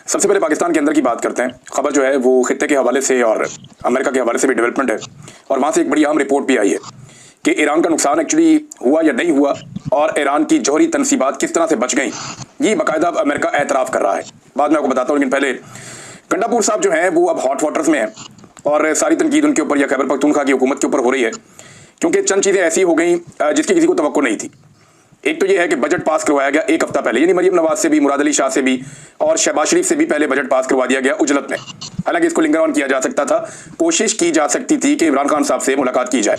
सबसे पहले पाकिस्तान के अंदर की बात करते हैं। खबर जो है वो खित्ते के हवाले से और अमेरिका के हवाले से भी डेवलपमेंट है और वहाँ से एक बड़ी अहम रिपोर्ट भी आई है कि ईरान का नुकसान एक्चुअली हुआ या नहीं हुआ और ईरान की जौहरी तनसीबात किस तरह से बच गई, ये बाकायदा अमेरिका एतराफ़ कर रहा है। बाद में आपको बताता हूँ, लेकिन पहले गंडापुर साहब जो हैं वो अब हॉट वाटर्स में हैं और सारी तनकीद उनके ऊपर या खैबर पख्तूनख्वा की हुकूमत के ऊपर हो रही है, क्योंकि चंद चीज़ें ऐसी हो गई जिसकी किसी को तवक्को नहीं थी। एक तो ये है कि बजट पास करवाया गया एक हफ्ता पहले, यानी मरीम नवाज से भी, मुराद अली शाह से भी और शहबाज शरीफ से भी पहले बजट पास करवा दिया गया उजलत में। हालांकि इसको लिंगर ऑन किया जा सकता था, कोशिश की जा सकती थी कि इमरान खान साहब से मुलाकात की जाए,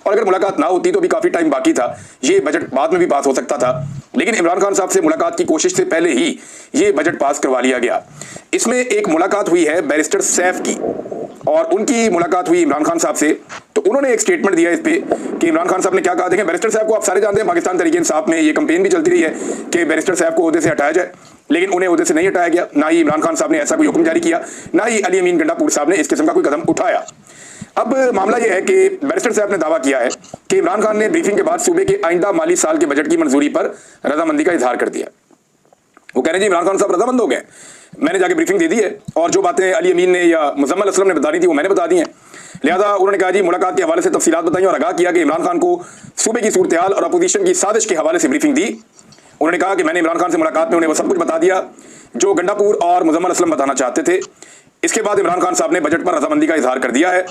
और अगर मुलाकात ना होती तो भी काफ़ी टाइम बाकी था, ये बजट बाद में भी पास हो सकता था। लेकिन इमरान खान साहब से मुलाकात की कोशिश से पहले ही ये बजट पास करवा लिया गया। इसमें एक मुलाकात हुई है बैरिस्टर सैफ की और उनकी मुलाकात हुई इमरान खान साहब से, तो उन्होंने एक स्टेटमेंट दिया इस पे कि इमरान खान साहब ने क्या कहा। देखें, बैरिस्टर साहब को आप सारे जानते हैं, पाकिस्तान तहरीक इंसाफ में ये कंपेन भी चलती रही है कि बैरिस्टर साहब को ओहदे से हटाया जाए, लेकिन उन्हें ओहदे से नहीं हटाया गया। ना ही इमरान खान साहब ने ऐसा कोई हुक्म जारी किया, ना ही अली अमीन गंडापुर साहब ने इस किस्म का कोई कदम उठाया। अब मामला यह है कि बैरिस्टर साहब ने दावा किया है कि इमरान खान ने ब्रीफिंग के बाद सूबे के आइंदा माली साल के बजट की मंजूरी पर रजामंदी का इजहार कर दिया। वो कह रहे हैं जी इमरान खान साहब रजामंद हो गए, मैंने जाके ब्रीफिंग दे दी है और जो बातें अली अमीन ने या मुजम्मल असलम ने बता दी थी वो मैंने बता दी हैं। लिहाजा उन्होंने कहा जी मुलाकात के हवाले से तफसीलात बताई और आगाह किया कि इमरान खान को सूबे की सूरत हाल और अपोजिशन की साजिश के हवाले से ब्रीफिंग दी। उन्होंने कहा कि मैंने इमरान खान से मुलाकात में उन्हें वो सब कुछ बता दिया जो गंडापुर और मुजम्मल असलम बताना चाहते थे। इसके बाद इमरान खान साहब ने बजट पर रजामंदी का इजहार कर दिया है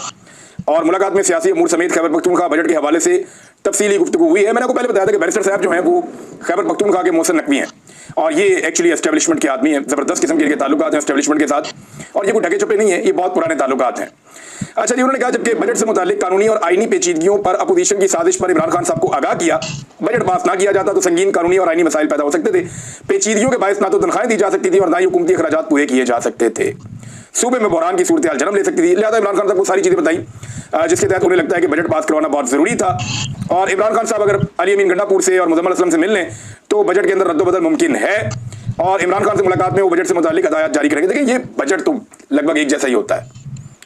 और मुलाकात में सियासी अमूर समेत खैबर पख्तूनख्वा बजट के हवाले से तफसीली गुफ्तगू हुई है। मैंने आपको पहले बताया था कि बैरिस्टर साहब जो हैं वो खैबर पख्तूनख्वा के मोहसिन नकवी हैं और ये एक्चुअली एस्टेब्लिशमेंट के आदमी हैं, ज़बरदस्त किस्म के ताल्लुकात हैं एस्टेब्लिशमेंट के साथ, और ये कोई ढके छुपे नहीं है, ये बहुत पुराने ताल्लुकात हैं। अच्छा जी, उन्होंने कहा जबकि बजट से मुतालिक कानूनी और आईनी पेचीदगियों पर अपोजिशन की साजिश पर इमरान खान साहब को आगाह किया। बजट पास ना किया जाता तो संगीन कानूनी और आईनी मसाइल पैदा हो सकते थे। पेचीदगियों के बायस ना तो तनख्वाहें दी जा सकती थी और ना ही हुकूमती अखराजात पूरे किए जा सकते थे। सूबे में बहरान की सूरत हाल जन्म ले सकती थी। लिहाजा इमरान खान साहब को सारी चीज़ें बताई जिसके तहत उन्हें लगता है कि बजट पास करवाना बहुत ज़रूरी था। और इमरान खान साहब अगर अली अमीन गंडापुर से और मुजम्मल असलम से मिल लें तो बजट के अंदर रद्दोबदल मुमकिन है और इमरान खान से मुलाकात में वो बजट से मुताल्लिक हदायत जारी करेंगे। देखिए, ये बजट तो लगभग एक जैसा ही होता है,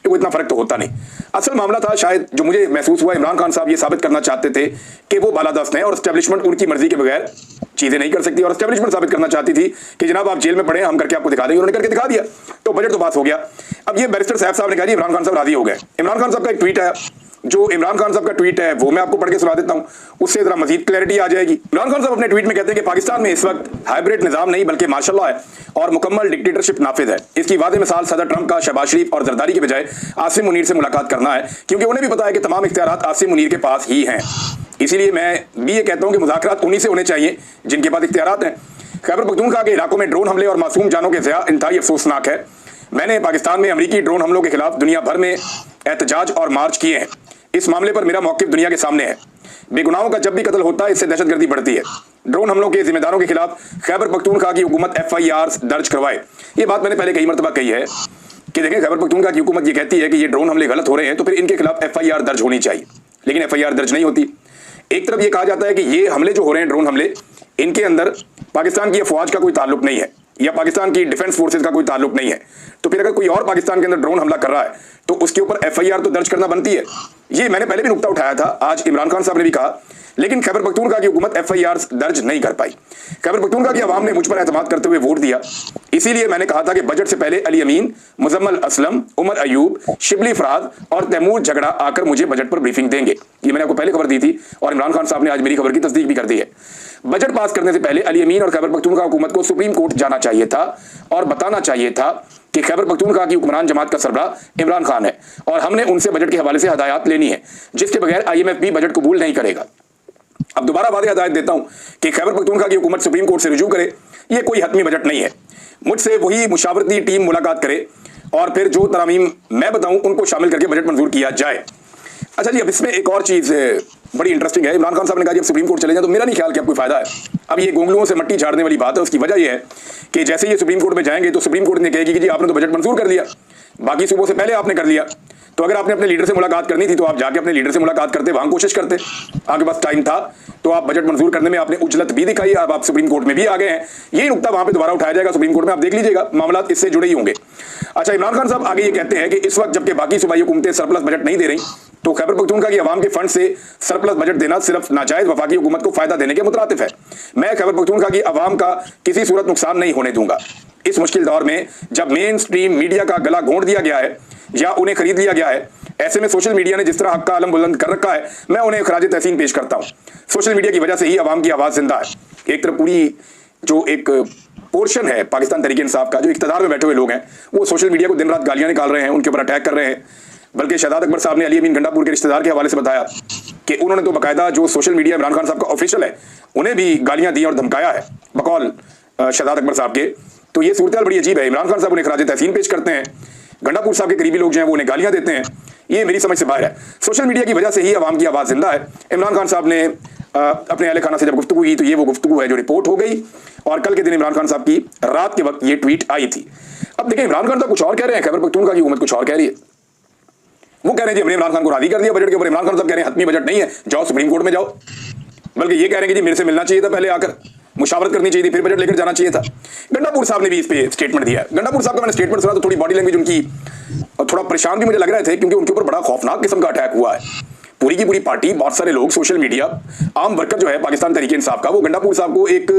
कोई इतना फर्क तो होता नहीं। असल मामला था शायद जो मुझे महसूस हुआ, इमरान खान साहब ये साबित करना चाहते थे कि वो बालादस्त हैं और एस्टेब्लिशमेंट उनकी मर्जी के बगैर चीज़ें नहीं कर सकती, और एस्टेब्लिशमेंट साबित करना चाहती थी कि जनाब आप जेल में पड़े, हम करके आपको दिखा देंगे। उन्होंने करके दिखा दिया तो बजट तो पास हो गया। अब ये बैरिस्टर साहब ने कहा जी इमरान खान साहब राजी हो गए। इमरान खान साहब का एक ट्वीट है, जो इमरान खान साहब का ट्वीट है वो मैं आपको पढ़ के सुना देता हूं, उससे जरा मजीद क्लैरिटी आ जाएगी। इमरान खान साहब अपने ट्वीट में कहते हैं कि पाकिस्तान में इस वक्त हाइब्रिड निजाम नहीं बल्कि मार्शल लॉ है और मुकम्मल डिक्टेटरशिप नाफिज है। इसकी वादे मिसाल सदर ट्रंप का शहबाज शरीफ और जरदारी के बजाय आसिम मुनीर से मुलाकात करना है, क्योंकि उन्हें भी पता है कि तमाम इख्तियारात आसिम मुनीर के पास ही हैं। इसीलिए मैं भी ये कहता हूँ कि मुज़ाकरात उन्हीं से होने चाहिए जिनके पास इख्तियारात हैं। खैबर पख्तूनख्वा के इलाकों में ड्रोन हमले और मासूम जानों के ज़िया इंतहाई अफसोसनाक है। मैंने पाकिस्तान में अमरीकी ड्रोन हमलों के खिलाफ दुनिया भर में एहतजाज और मार्च किए हैं। इस मामले पर मेरा मौक़िफ़ दुनिया के सामने है। बेगुनाहों का जब भी कत्ल होता है इससे दहशतगर्दी बढ़ती है। ड्रोन हमलों के जिम्मेदारों के खिलाफ खैबर पख्तूनख्वा की हुकूमत FIR दर्ज करवाए। ये बात मैंने पहले कई मरतबा कही है कि देखें, खैबर पख्तूनख्वा की हुकूमत ये कहती है कि ये ड्रोन हमले गलत हो रहे हैं तो फिर इनके खिलाफ FIR दर्ज होनी चाहिए, लेकिन FIR दर्ज नहीं होती। एक तरफ ये कहा जाता है कि ये हमले जो हो रहे हैं, ड्रोन हमले, इनके अंदर पाकिस्तान की अफवाज का कोई ताल्लुक नहीं है या पाकिस्तान की डिफेंस फोर्सेज का कोई ताल्लुक नहीं है, तो फिर अगर कोई और पाकिस्तान के अंदर ड्रोन हमला कर रहा है तो उसके ऊपर FIR तो दर्ज करना बनती है। ये मैंने पहले भी नुक्ता उठाया था, आज इमरान खान साहब ने भी कहा, लेकिन खैबर पख्तूनख्वा की हुकूमत FIR दर्ज नहीं कर पाई। खैबर पख्तूनख्वा की आवाम ने मुझ पर एतमाद करते हुए वोट दिया, इसीलिए मैंने कहा था कि बजट से पहले अली अमीन, मुजम्मल असलम, उमर अयूब, शिबली फराद और तैमूर झगड़ा आकर मुझे बजट पर ब्रीफिंग देंगे। ये मैंने आपको पहले खबर दी थी और इमरान खान साहब ने आज मेरी खबर की तस्दीक भी कर दी है। बजट पास करने से पहले अली अमीन और खैबर पख्तूनख्वा हुकूमत को सुप्रीम कोर्ट जाना चाहिए था और बताना चाहिए था कि खैबर पख्तूनख्वा की हुक्मरान जमात का सरबराह इमरान खान है और हमने उनसे बजट के हवाले से हदायत लेनी है, जिसके बगैर IMF भी बजट कबूल नहीं करेगा। अब दोबारा वादे हदायत देता हूं कि खैबर पख्तूनख्वा की हुकूमत सुप्रीम कोर्ट से रुजू करे। ये कोई हतमी बजट नहीं है, मुझसे वही मुशावरती टीम मुलाकात करे और फिर जो तरामीम मैं बताऊं उनको शामिल करके बजट मंजूर किया जाए। अच्छा जी, अब इसमें एक और चीज़ बड़ी इंटरेस्टिंग है। इमरान खान साहब ने कहा जब सुप्रीम कोर्ट चले जाए तो मेरा नहीं ख्याल कि अब कोई फायदा है। अब ये गोंगलुओं से मट्टी झाड़ने वाली बात है। उसकी वजह यह है कि जैसे ये सुप्रीम कोर्ट में जाएंगे तो सुप्रीम कोर्ट ने कहेगी कि जी आपने तो बजट मंजूर कर लिया, बाकी सूबों से पहले आपने कर लिया, तो अगर आपने अपने लीडर से मुलाकात करनी थी तो आप जाके अपने लीडर से मुलाकात करते, वहां कोशिश करते, आपके पास टाइम था तो आप बजट मंजूर करने में आपने उजलत भी दिखाई। अब आप सुप्रीम कोर्ट में भी आ गए हैं, यही नुकता वहां पे दोबारा उठाया जाएगा सुप्रीम कोर्ट में, आप देख लीजिएगा, मामला इससे जुड़े ही होंगे। अच्छा, इमरान खान साहब आगे ये कहते हैं कि इस वक्त जबकि बाकी सूबाई हुकूमतें सरप्लस बजट नहीं दे रही तो खैबर पख्तूनख्वा की आवाम के फंड से सरप्लस बजट देना सिर्फ नाजायज वफाकी हुकूमत को फायदा देने के मुतरातिफ है। मैं खैबर पख्तूनख्वा की आवाम का किसी सूरत नुकसान नहीं होने दूंगा। इस मुश्किल दौर में जब मेन स्ट्रीम मीडिया का गला घोंट दिया गया है या उन्हें खरीद लिया गया है, ऐसे में सोशल मीडिया ने जिस तरह हक का आलम बुलंद कर रखा है, मैं उन्हें खराज तहसीन पेश करता हूं। सोशल मीडिया की वजह से ही आवाम की आवाज जिंदा है। एक तरफ पूरी जो एक पोर्शन है पाकिस्तान तहरीक इंसाफ का, जो इख्तियार में बैठे हुए लोग हैं, वो सोशल मीडिया को दिन रात गालियां निकाल रहे हैं, उनके ऊपर अटैक कर रहे हैं। बल्कि शहजाद अकबर साहब ने अली अमीन गंडापुर के रिश्तेदार के हवाले से बताया कि उन्होंने तो बाकायदा जो सोशल मीडिया इमरान खान साहब का ऑफिशियल है उन्हें भी गालियां दी और धमकाया है बकौल शहजाद अकबर साहब के। तो ये सूरत बड़ी अजीब है। इमरान खान साहब उन्हें खराज तहसीन पेश करते हैं, गंडापुर साहब के करीबी लोग जो हैं वो उन्हें गालियां देते हैं। ये मेरी समझ से बाहर है। सोशल मीडिया की वजह से ही आवाम की आवाज जिंदा है। इमरान खान साहब ने अपने अहले खाना से जब गुफ्तगू की तो ये वो गुफ्तगू है जो रिपोर्ट हो गई, और कल के दिन इमरान खान साहब की रात के वक्त ये ट्वीट आई थी। अब देखिए, इमरान खान साहब कुछ और कह रहे हैं, खैबर पख्तूनख्वा की हुकूमत कुछ और कह रही है। वो कह रहे हैं जी हमने इमरान खान को राजी कर दिया बजट के ऊपर। इमरान खान साहब कह रहे हैं हतमी बजट नहीं है, जाओ सुप्रीम कोर्ट में जाओ। बल्कि ये कह रहे हैं कि जी मेरे से मिलना चाहिए था, पहले आकर मुशावरत करनी चाहिए थी, फिर बजट लेकर जाना चाहिए था। गंडापुर साहब ने भी इस पे स्टेटमेंट दिया है। गंडापुर साहब का मैंने स्टेटमेंट सुना तो थोड़ी बॉडी लैंग्वेज उनकी थोड़ा परेशान भी मुझे लग रहे थे, क्योंकि उनके ऊपर बड़ा खौफनाक किस्म का अटैक हुआ है। पूरी की पूरी पार्टी, बहुत सारे लोग, सोशल मीडिया, आम वर्कर जो है पाकिस्तान तहरीक इंसाफ का, वो गंडापुर साहब को एक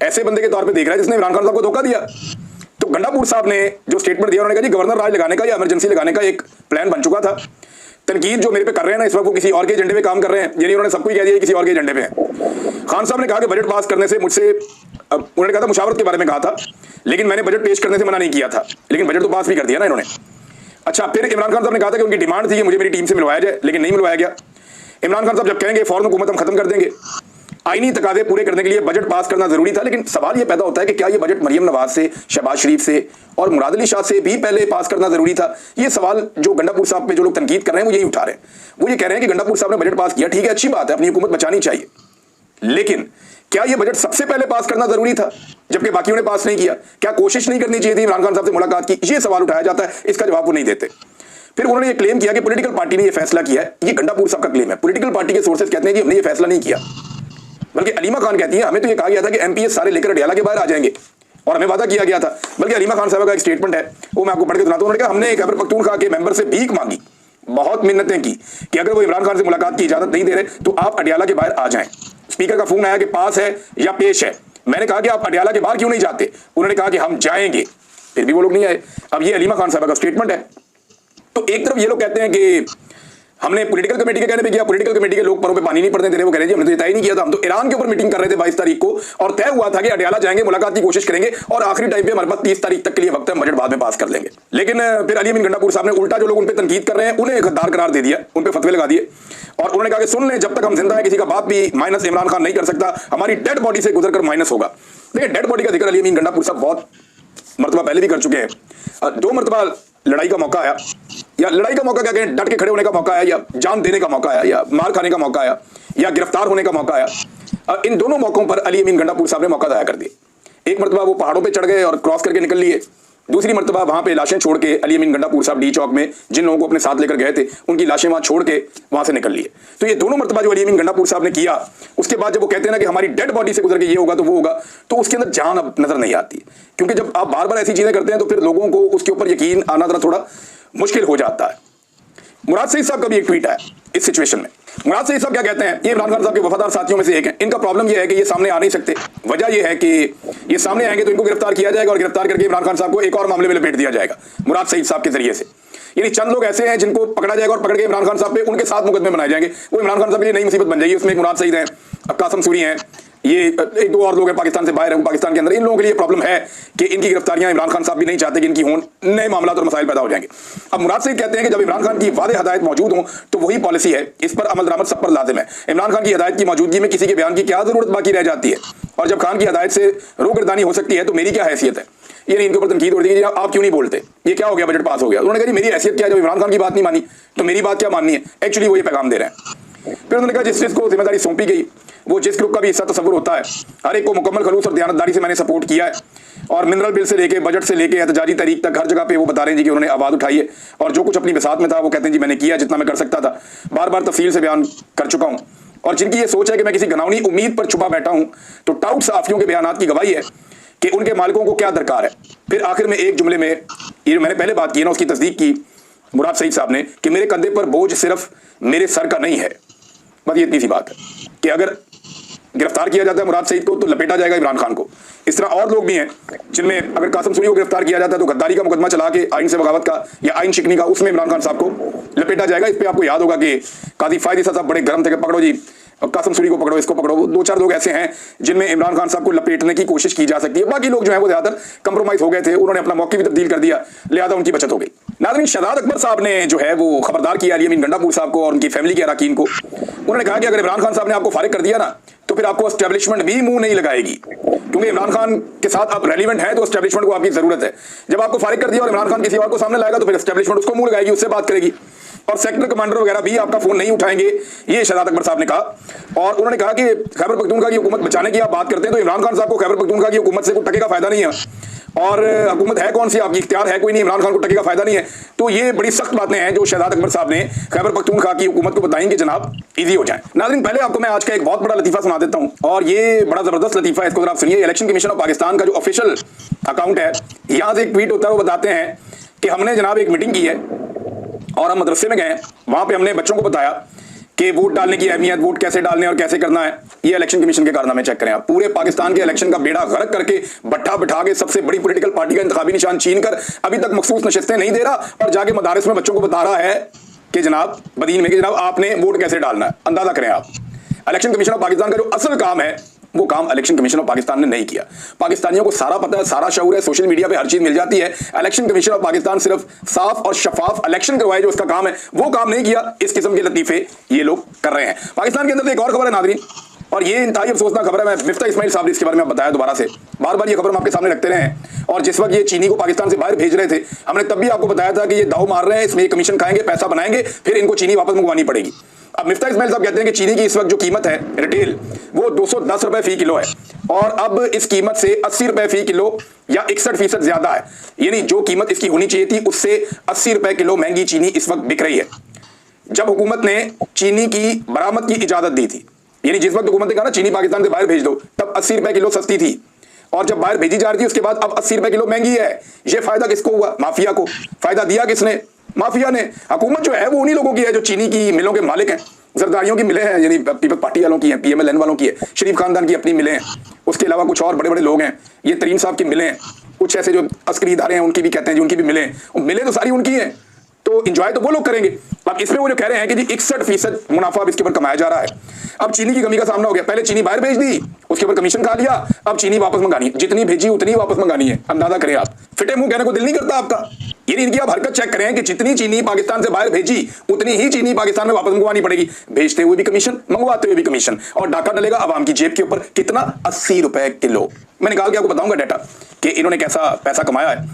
ऐसे बंदे के तौर पे देख रहा है जिसने इमरान खान साहब को धोखा दिया। तो गंडापुर साहब ने जो स्टेटमेंट दिया, उन्होंने कहा जी गवर्नर राज लगाने का या इमरजेंसी लगाने का एक प्लान बन चुका था। तनकीद जो मेरे पे कर रहे हैं ना इस वक्त, वो किसी और के एजेंडे पे काम कर रहे हैं, यानी उन्होंने सबको कह दिया किसी और के एजेंडे पे है। खान साहब ने कहा कि बजट पास करने से मुझसे, उन्होंने कहा था मुशावरत के बारे में कहा था, लेकिन मैंने बजट पेश करने से मना नहीं किया था, लेकिन बजट तो पास भी कर दिया ना इन्होंने। अच्छा, फिर इमरान खान साहब ने कहा था कि उनकी डिमांड थी कि मुझे मेरी टीम से मिलवाया जाए, लेकिन नहीं मिलवाया गया। इमरान खान साहब जब कहेंगे फौरन हुकूमत हम खत्म कर देंगे, आईनी तकाजे पूरे करने के लिए बजट पास करना जरूरी था। लेकिन सवाल यह पैदा होता है कि क्या यह बजट मरियम नवाज से, शहबाज शरीफ से और मुराद अली शाह से भी पहले पास करना जरूरी था? ये सवाल जो गंडापुर साहब पे जो लोग तनकीद कर रहे हैं वो यही उठा रहे हैं। वो ये कह रहे हैं कि गंडापुर साहब ने बजट पास किया, ठीक है, अच्छी बात है, अपनी हुकूमत बचानी चाहिए, लेकिन क्या यह बजट सबसे पहले पास करना जरूरी था जबकि बाकियों ने पास नहीं किया? क्या कोशिश नहीं करनी चाहिए थी इमरान खान साहब से मुलाकात की? ये सवाल उठाया जाता है, इसका जवाब वो नहीं देते। फिर उन्होंने ये क्लेम किया कि पॉलिटिकल पार्टी ने ये फैसला किया है। ये गंडापुर साहब का क्लेम है। पॉलिटिकल पार्टी के सोर्सेज कहते हैं कि हमने ये फैसला नहीं किया, बल्कि अलीमा खान कहती है हमें तो ये कहा गया था कि एमपीएस सारे लेकर अडियाला के बाहर आ जाएंगे और हमें वादा किया गया था। बल्कि अलीमा खान साहब का एक स्टेटमेंट है, वो मैं आपको पढ़ के सुनाता हूं। उन्होंने कहा हमने खैबर पख्तूनख्वा के मेंबर से भीख मांगी, बहुत मिन्नतें की कि अगर वो इमरान खान से मुलाकात की इजाजत नहीं दे रहे तो आप अडियाला के बाहर आ जाएं। स्पीकर का फोन आया कि पास है या पेश है। मैंने कहा कि आप अडियाला के बाहर क्यों नहीं जाते? उन्होंने कहा कि हम जाएंगे, फिर भी वो लोग नहीं आए। अब ये अलीमा खान साहब का स्टेटमेंट है। तो एक तरफ ये लोग कहते हैं कि हमने पॉलिटिकल कमेटी के कहने पे किया, पॉलिटिकल कमेटी के लोग परों पे पानी नहीं पड़ने दे रहे, वो कह रहे हैं हमने तो ये तय नहीं किया था, हम तो ईरान के ऊपर मीटिंग कर रहे थे 22 तारीख को और तय हुआ था कि अडियाला जाएंगे, मुलाकात की कोशिश करेंगे और आखिरी टाइम पे हमारे पास 30 तारीख तक के लिए वक्त है, बजट बाद में पास कर लेंगे। लेकिन फिर अली अमीन गंडापुर साहब ने उल्टा जो लोग उन पर तनकीद कर रहे हैं उन्हें गद्दार करार दे दिया, उन पर फतवे लगा दिए और उन्होंने कहा कि सुन लें, जब तक हम जिंदा है किसी का बाप भी माइनस इमरान खान नहीं कर सकता, हमारी डेड बॉडी से गुजरकर माइनस होगा। देखिए, डेड बॉडी का जिक्र अली अमीन गंडापुर साहब बहुत मरतबा पहले भी कर चुके हैं। 2 मरतबा लड़ाई का मौका आया, या लड़ाई का मौका क्या कहें, डट के खड़े होने का मौका आया, या जान देने का मौका आया, या मार खाने का मौका आया, या गिरफ्तार होने का मौका आया। इन दोनों मौकों पर अली अमीन गंडापुर साहब ने मौका जाया कर दिया। एक मरतबा वो पहाड़ों पे चढ़ गए और क्रॉस करके निकल लिए, दूसरी मरतबा वहां पे लाशें छोड़ के अली अमीन गंडापुर साहब डी चौक में जिन लोगों को अपने साथ लेकर गए थे उनकी लाशें वहां छोड़ के वहां से निकल लिए। तो ये दोनों मरतबा जो अली अमीन गंडापुर साहब ने किया, उसके बाद जब वो कहते हैं ना कि हमारी डेड बॉडी से गुजर के ये होगा तो वो होगा, तो उसके अंदर जान अब नजर नहीं आती। क्योंकि जब आप बार बार ऐसी चीजें करते हैं तो फिर लोगों को उसके ऊपर यकीन आना जरा थोड़ा मुश्किल हो जाता है। मुराद सईद साहब का भी एक ट्वीट है इस सिचुएशन में। मुराद सईद साहब क्या कहते हैं, ये इमरान खान साहब के वफादार साथियों में से एक हैं। इनका प्रॉब्लम यह है कि ये सामने आ नहीं सकते। वजह यह है कि ये सामने आएंगे तो इनको गिरफ्तार किया जाएगा और गिरफ्तार करके इमरान खान साहब को एक और मामले में लपेट दिया जाएगा मुराद सईद साहब के जरिए से। यानी चंद लोग ऐसे हैं जिनको पकड़ा जाएगा और पकड़ के इमरान खान साहब पे उनके साथ मुकदमे बनाए जाएंगे, वो इमरान खान साहब के लिए नई मुसीबत बन जाएगी। उसमें एक मुराद सईद हैं, कासम सूरी हैं, ये 1-2 और लोग हैं पाकिस्तान से बाहर हैं, पाकिस्तान के अंदर। इन लोगों के लिए प्रॉब्लम है कि इनकी गिरफ्तारियां इमरान खान साहब भी नहीं चाहते कि इनकी हों, नए मामला और मसाइल पैदा हो जाएंगे। अब मुराद सईद कहते हैं कि जब इमरान खान की वादे हदायत मौजूद हो तो वही पॉलिसी है, इस पर अमल दरामद सब पर लाजिम है। इमरान खान की हदायत की मौजूदगी में किसी के बयान की क्या जरूरत बाकी रह जाती है? और जब खान की हदायत से रोगर्दानी हो सकती है तो मेरी क्या हैसियत है? ये नहीं, इनके ऊपर तनकीद हो रही है, आप क्यों नहीं बोलते, ये क्या हो गया, बजट पास हो गया। उन्होंने कहा मेरी हैसियत क्या है, जब इमरान खान की बात नहीं मानी तो मेरी बात क्या माननी है? एक्चुअली वो ये पैगाम दे रहे हैं। फिर उन्होंने कहा जिस चीज को जिम्मेदारी सौंपी गई वो जिस ग्रुप का भी हिस्सा तस्वुर होता है, हर एक को मुकम्मल खलूस और दयानतदारी से मैंने सपोर्ट किया है। और मिनरल बिल से लेके बजट से लेके एहतजाजी तहरीक तक हर जगह पे वो बता रहे हैं जी कि उन्होंने आवाज उठाई है और जो कुछ अपनी बिसात में था वो कहते हैं जी मैंने किया जितना मैं कर सकता था। बार बार तफसील से बयान कर चुका हूँ। और जिनकी ये सोच है कि मैं किसी घनावनी उम्मीद पर छुपा बैठा हूँ, तो टाउट सहाफियों के बयानात की गवाही है कि उनके मालिकों को क्या दरकार है। फिर आखिर में एक जुमले में, ये मैंने पहले बात की ना, उसकी तस्दीक की मुराद सईद साहब ने कि मेरे कंधे पर बोझ सिर्फ मेरे सर का नहीं है। बस ये इतनी सी बात है कि अगर गिरफ्तार किया जाता है मुराद सईद को तो लपेटा जाएगा इमरान खान को। इस तरह और लोग भी हैं जिनमें अगर कासिम सूरी को गिरफ्तार किया जाता है तो गद्दारी का मुकदमा चला के आइन से बगावत का या आइन शिकनी का उसमें इमरान खान साहब को लपेटा जाएगा। इस पर आपको याद होगा कि काजी फायद ईसा साहब बड़े गर्म थे कि पकड़ो जी कासिम सूरी को पकड़ो, इसको पकड़ो। दो चार लोग ऐसे हैं जिनमें इमरान खान साहब को लपेटने की कोशिश की जा सकती है। बाकी लोग जो है वो ज्यादातर कंप्रोमाइज हो गए थे, उन्होंने अपना मौके भी तब्दील कर दिया, लिहाजा उनकी बचत हो गई। नाज़रीन, शहजाद अकबर साहब ने जो है वो खबरदार किया अली अमीन गंडापुर साहब को और उनकी फैमिली के अरकान को। उन्होंने कहा कि अगर इमरान खान साहब ने आपको फारिग कर दिया ना तो फिर आपको एस्टेब्लिशमेंट भी मुंह नहीं लगाएगी, क्योंकि इमरान खान के साथ आप रेलिवेंट है तो एस्टेब्लिशमेंट को आपकी जरूरत है। जब आपको फारिग कर दिया और इमरान खान किसी और को सामने लाएगा तो फिर एस्टेब्लिशमेंट उसको मुंह लगाएगी, उससे बात करेगी और सेक्टर कमांडर वगैरह भी आपका फोन नहीं उठाएंगे, ये शहजाद अकबर साहब ने कहा। और उन्होंने कहा कि खैबर पख्तूनख्वा की हुकूमत बचाने की आप बात करते हैं तो इमरान खान साहब को खैबर पख्तूनख्वा की हुकूमत से कोई टके का फायदा नहीं है, और हुकूमत है कौन सी आपकी, इख्तियार है कोई नहीं, इमरान खान को टके का फायदा नहीं है। तो ये बड़ी सख्त बातें हैं जो शहजाद अकबर साहब ने खैबर पख्तूनख्वा की हुकूमत को बताएंगे जनाब इजी हो जाए। नाज़रीन, पहले आपको मैं आज का एक बहुत बड़ा लतीफा सुना देता हूं और ये बड़ा जबरदस्त लतीफा है, इसको जरा आप सुनिए। इलेक्शन कमीशन ऑफ पाकिस्तान का जो ऑफिशियल अकाउंट है, यहां से एक ट्वीट होता है, वो बताते हैं कि हमने जनाब एक मीटिंग की है और हम मदरसे में गए, वहां पे हमने बच्चों को बताया कि वोट डालने की अहमियत, वोट कैसे डालने और कैसे करना है। ये इलेक्शन कमीशन के कारनामे चेक करें आप। पूरे पाकिस्तान के इलेक्शन का बेड़ा गर्क करके भट्ठा बिठा के सबसे बड़ी पॉलिटिकल पार्टी का इंतखाबी निशान छीन कर अभी तक मखसूस नशिस्तें नहीं दे रहा और जाके मदारिस में बच्चों को बता रहा है कि जनाब बदीन में कि जनाब आपने वोट कैसे डालना है। अंदाजा करें आप, इलेक्शन कमीशन ऑफ पाकिस्तान का जो असल काम है वो काम इलेक्शन कमीशन ऑफ पाकिस्तान ने नहीं किया। पाकिस्तानियों को सारा पता है, सारा शऊर है, सोशल मीडिया पे हर चीज मिल जाती है। इलेक्शन कमीशन ऑफ पाकिस्तान सिर्फ साफ और शफाफ इलेक्शन करवाए जो उसका काम है वो काम नहीं किया। इस किस्म के लतीफे ये लोग कर रहे हैं। पाकिस्तान के अंदर एक और खबर है नाज़रीन, और ये इंतहाई अफसोसनाक खबर है। मैं मिफ्ता इस्माइल साहब ने इसके बारे में बताया दोबारा से, बार बार ये खबर हम आपके सामने रखते रहे हैं। और जिस वक्त ये चीनी को पाकिस्तान से बाहर भेज रहे थे, हमने तब भी आपको बताया था कि ये दाव मार रहे हैं, इसमें ये कमीशन खाएंगे, पैसा बनाएंगे, फिर इनको चीनी वापस मंगवानी पड़ेगी। अब मिफ्ता इस्माइल साहब कहते हैं कि चीनी की इस वक्त जो कीमत है रिटेल वो 210 रुपए फी किलो है और अब इस कीमत से 80 रुपए फी किलो या 61% ज्यादा है, यानी जो कीमत इसकी होनी चाहिए थी उससे 80 रुपए किलो महंगी चीनी इस वक्त बिक रही है। जब हुकूमत ने चीनी की बरामद की इजाजत दी थी, यानी जिस वक्त हुकूमत ने कहा ना चीनी पाकिस्तान से बाहर भेज दो, तब 80 रुपए किलो सस्ती थी और जब बाहर भेजी जा रही थी उसके बाद अब 80 रुपए किलो महंगी है। ये फायदा किसको हुआ? माफिया को। फायदा दिया किसने? माफिया ने। हुकूमत जो है वो उन्हीं लोगों की है जो चीनी की मिलों के मालिक हैं। जरदारियों की मिलें हैं, यानी पीपल्स पार्टी वालों की हैं, पीएमएलएन वालों की है, शरीफ खानदान की अपनी मिलें हैं, उसके अलावा कुछ और बड़े बड़े लोग हैं, ये तरीन साहब की मिलें हैं, कुछ ऐसे जो अस्करी इदारे हैं उनकी भी कहते हैं जी उनकी भी मिलें, मिलें तो सारी उनकी हैं, तो इंजॉय तो वो लोग करेंगे। अब इसमें वो जो कह रहे हैं कि जी 61% मुनाफा अब इसके ऊपर कमाया जा रहा है। अब चीनी की कमी का सामना हो गया, पहले चीनी बाहर भेज दी, उसके ऊपर कमीशन खा लिया, अब चीनी वापस मंगानी है, जितनी भेजी उतनी वापस मंगानी है। अंदाजा करें आप, फिटे मुंह कहने को दिल नहीं करता आपका? ये इनकी आप हरकत चेक करें कि जितनी चीनी पाकिस्तान से बाहर भेजी उतनी ही चीनी पाकिस्तान में वापस मंगवानी पड़ेगी, भेजते हुए भी कमीशन, मंगवाते हुए भी कमीशन, और डाका डलेगा अवाम की जेब के ऊपर। कितना? 80 रुपए किलो। मैं निकाल के आपको बताऊंगा डाटा कि इन्होंने कैसा पैसा कमाया है।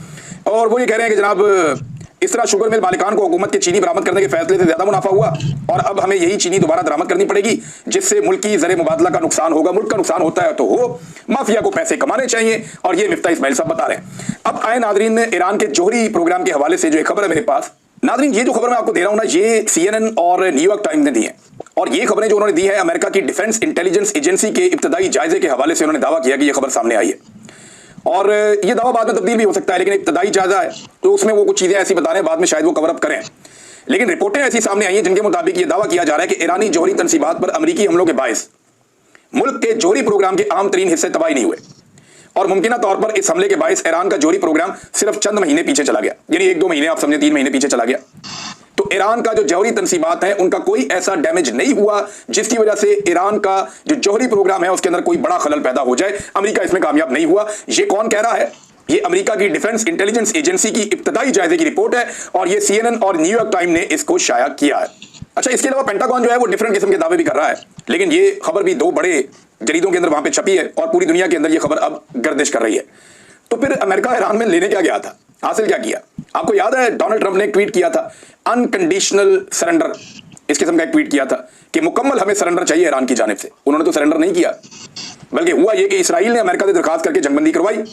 और वो ये कह रहे हैं कि जनाब इस तरह शुगर मिल मालिकान को हुकूमत के चीनी बरामद करने के फैसले से ज्यादा मुनाफा हुआ और अब हमें यही चीनी दोबारा बरामद करनी पड़ेगी, जिससे मुल्की ज़र मुबादला का नुकसान होगा। मुल्क का नुकसान होता है तो हो, माफिया को पैसे कमाने चाहिए, और ये मिफ्ता इस्माइल साहब बता रहे हैं। अब आए नाजरीन ईरान के जोहरी प्रोग्राम के हवाले से जो एक खबर है मेरे पास। नाजरीन, ये जो खबर मैं आपको दे रहा हूं ना, ये CNN और न्यूयॉर्क टाइम्स ने दी है, और ये खबरें जो उन्होंने दी है अमेरिका की डिफेंस इंटेलिजेंस एजेंसी के इब्तदाई जायजे के हवाले से उन्होंने दावा किया कि यह खबर सामने आई है, और ये दावा बाद में तब्दील भी हो सकता है, लेकिन इब्तदाई जायजा है तो उसमें वो कुछ चीजें ऐसी बता रहे हैं, बाद में शायद वो कवर अप करें। लेकिन रिपोर्टें ऐसी सामने आई हैं जिनके मुताबिक ये दावा किया जा रहा है कि ईरानी जोहरी तनसीबात पर अमरीकी हमलों के बायस मुल्क के जोहरी प्रोग्राम के आम तरीन हिस्से तबाही नहीं हुए, और मुमकिना तौर पर इस हमले के बायस ईरान का जोहरी प्रोग्राम सिर्फ चंद महीने पीछे चला गया, यानी 1-2 महीने, आप समझे 3 महीने पीछे चला गया। तो ईरान का जो जौहरी तनसीबात है उनका कोई ऐसा डैमेज नहीं हुआ जिसकी वजह से ईरान का जो जौहरी प्रोग्राम है उसके अंदर कोई बड़ा खलल पैदा हो जाए। अमेरिका इसमें कामयाब नहीं हुआ। ये कौन कह रहा है? ये अमेरिका की डिफेंस इंटेलिजेंस एजेंसी की इब्तदाई जायजे की रिपोर्ट है, और ये CNN और न्यूयॉर्क टाइम ने इसको शाया किया है। अच्छा, इसके अलावा पेंटागन जो है वो डिफरेंट किस्म के दावे भी कर रहा है, लेकिन ये खबर भी 2 बड़े जरीदों के अंदर वहां पे छपी है और पूरी दुनिया के अंदर ये खबर अब गर्दिश कर रही है। तो फिर अमेरिका ईरान में लेने क्या गया था, हासिल क्या किया? आपको याद है डोनाल्ड ट्रंप ने एक ट्वीट किया था, अनकंडीशनल सरेंडर, इस किस्म का एक ट्वीट किया था कि मुकम्मल हमें सरेंडर चाहिए ईरान की जानिब से। उन्होंने तो सरेंडर नहीं किया, बल्कि हुआ यह कि इसराइल ने अमेरिका से दरखास्त करके जंगबंदी करवाई।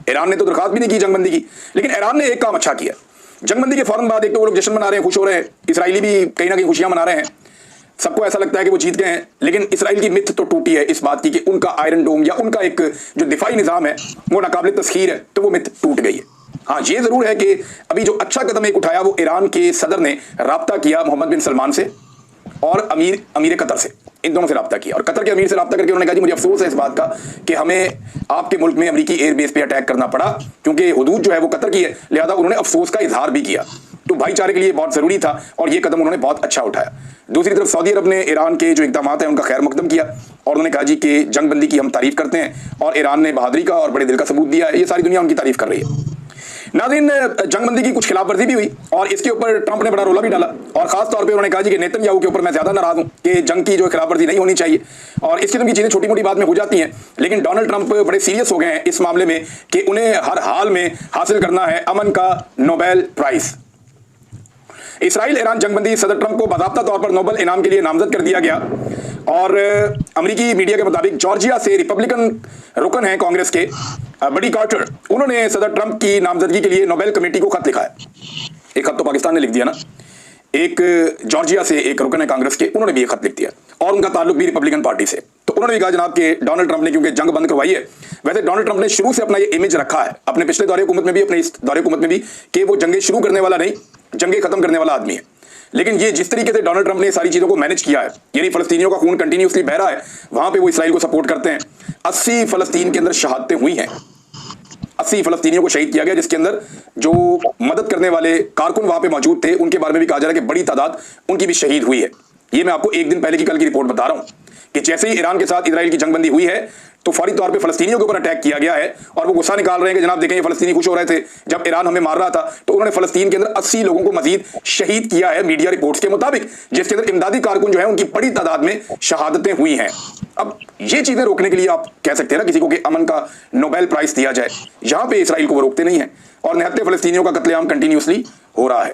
ईरान ने तो दरखास्त भी नहीं की जंगबंदी की, लेकिन ईरान ने एक काम अच्छा किया। जंगबंदी के फौरन बाद एक तो वो लोग जश्न मना रहे हैं, खुश हो रहे हैं, इसराइली भी कहीं ना कहीं खुशियां मना रहे हैं, सबको ऐसा लगता है कि वो जीत गए हैं। लेकिन इसराइल की मिथ तो टूटी है इस बात की कि उनका आयरन डोम या उनका एक जो दिफाई निजाम है वो नाकाबिल तस्खीर है, तो वो मिथ टूट गई है। हाँ, ये जरूर है कि अभी जो अच्छा कदम एक उठाया वो ईरान के सदर ने राब्ता किया मोहम्मद बिन सलमान से और अमीर कतर से। इन दोनों से रब्ता किया और कतर के अमीर से रब्ता करके उन्होंने कहा जी मुझे अफसोस है इस बात का कि हमें आपके मुल्क में अमेरिकी एयरबेस पे अटैक करना पड़ा, क्योंकि हुदूद जो है वो कतर की है, लिहाजा उन्होंने अफसोस का इजहार भी किया। तो भाईचारे के लिए बहुत जरूरी था और ये कदम उन्होंने बहुत अच्छा उठाया। दूसरी तरफ सऊदी अरब ने ईरान के जो इकदाम है उनका खैर मकदम किया और उन्होंने कहा जी कि जंगबंदी की हम तारीफ करते हैं और ईरान ने बहादुरी का और बड़े दिल का सबूत दिया है। ये सारी दुनिया उनकी तारीफ कर रही है। नाज़रीन, जंगबंदी की कुछ खिलाफवर्जी भी हुई और इसके ऊपर ट्रंप ने बड़ा रोला भी डाला और खास तौर पे उन्होंने कहा जी कि नेतन्याहू के ऊपर मैं ज्यादा नाराज हूं कि जंग की जो खिलाफवर्जी नहीं होनी चाहिए और इस किस्म की चीजें छोटी मोटी बात में हो जाती हैं, लेकिन डोनाल्ड ट्रंप बड़े सीरियस हो गए हैं इस मामले में कि उन्हें हर हाल में हासिल करना है अमन का नोबेल प्राइज। इसराइल ईरान जंगबंदी, सदर ट्रंप को बाकायदा तौर पर नोबेल इनाम के लिए नामजद कर दिया गया और अमेरिकी मीडिया के मुताबिक जॉर्जिया से रिपब्लिकन रुकन हैं कांग्रेस के बडी कार्टर, उन्होंने सदर ट्रंप की नामजदगी के लिए नोबेल कमेटी को खत लिखा है। एक खत तो पाकिस्तान ने लिख दिया ना, एक जॉर्जिया से एक रुकन है कांग्रेस के, उन्होंने भी एक खत लिख दिया और उनका ताल्लुक भी रिपब्लिकन पार्टी से। तो उन्होंने भी कहा जनाब कि डोनाल्ड ट्रंप ने क्योंकि जंग बंद करवाई है, वैसे डोनाल्ड ट्रंप ने शुरू से अपना ये इमेज रखा है अपने पिछले दौरे हुकूमत में भी, अपने इस दौरे हुकूमत में भी, कि वो जंगे शुरू करने वाला नहीं, जंगे खत्म करने वाला आदमी है। लेकिन ये जिस तरीके से डोनाल्ड ट्रंप ने सारी चीजों को मैनेज किया है, यानी फलस्तीनियों का खून कंटिन्यूसली बह रहा है, वहां पे वो इसराइल को सपोर्ट करते हैं। 80 फलस्तीन के अंदर शहादतें हुई हैं, 80 फलस्तीनियों को शहीद किया गया, जिसके अंदर जो मदद करने वाले कारकुन वहां पे मौजूद थे उनके बारे में भी कहा जा रहा है कि बड़ी तादाद उनकी भी शहीद हुई है। ये मैं आपको एक दिन पहले की कल की रिपोर्ट बता रहा हूं कि जैसे ही ईरान के साथ इजराइल की जंगबंदी हुई है तो फौरी तौर पे फलस्तीनियों के ऊपर अटैक किया गया है और वो गुस्सा निकाल रहे हैं कि जनाब देखें ये फलस्तीनी खुश हो रहे थे जब ईरान हमें मार रहा था, तो उन्होंने फलस्तीन के अंदर 80 लोगों को मजीद शहीद किया है मीडिया रिपोर्ट्स के मुताबिक, जिसके अंदर इमदादी कारकुन जो है उनकी बड़ी तादाद में शहादतें हुई हैं। अब ये चीजें रोकने के लिए आप कह सकते हैं ना किसी को कि अमन का नोबेल प्राइज दिया जाए, यहां पे इसराइल को वो रोकते नहीं है और निहत्ते फलस्तीनियों का कत्लेआम कंटिन्यूसली हो रहा है।